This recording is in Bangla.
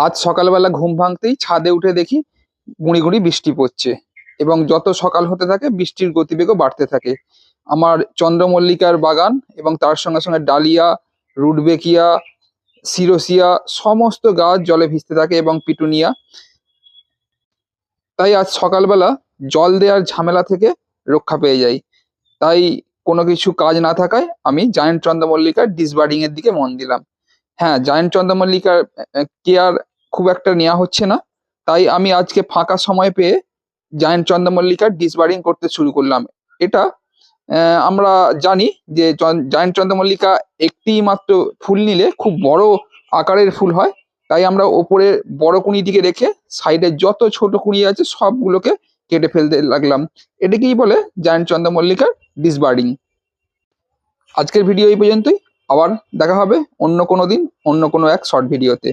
আজ সকালবেলা ঘুম ভাঙতেই ছাদে উঠে দেখি গুঁড়ি গুঁড়ি বৃষ্টি পড়ছে এবং যত সকাল হতে থাকে বৃষ্টির গতিবেগও বাড়তে থাকে। আমার চন্দ্রমল্লিকার বাগান এবং তার সঙ্গে সঙ্গে ডালিয়া, রুটবেকিয়া, সিরোসিয়া সমস্ত গাছ জলে ভিজতে থাকে এবং পিটুনিয়া। তাই আজ সকালবেলা জল দেওয়ার ঝামেলা থেকে রক্ষা পেয়ে যাই। তাই কোনো কিছু কাজ না থাকায় আমি জায়েন্ট চন্দ্রমল্লিকার ডিসবার্ডিং এর দিকে মন দিলাম। হ্যাঁ, জায়েন্ট চন্দ্রমল্লিকার কেয়ার খুব একটা নেওয়া হচ্ছে না, তাই আমি আজকে ফাঁকা সময় পেয়ে জায়েন্ট চন্দ্রমল্লিকার ডিসবার্ডিং করতে শুরু করলাম। এটা আমরা জানি যে জায়েন্ট চন্দ্রমল্লিকা একটি মাত্র ফুল নিলে খুব বড় আকারের ফুল হয়, তাই আমরা ওপরে বড় কুঁড়িটিকে রেখে সাইডের যত ছোট কুঁড়ি আছে সবগুলোকে কেটে ফেলতে লাগলাম। এটাকেই বলে জায়েন্ট চন্দ্রমল্লিকার ডিসবার্ডিং। আজকের ভিডিও এই পর্যন্তই। আবার দেখা হবে অন্য কোনো দিন অন্য কোনো এক শর্ট ভিডিওতে।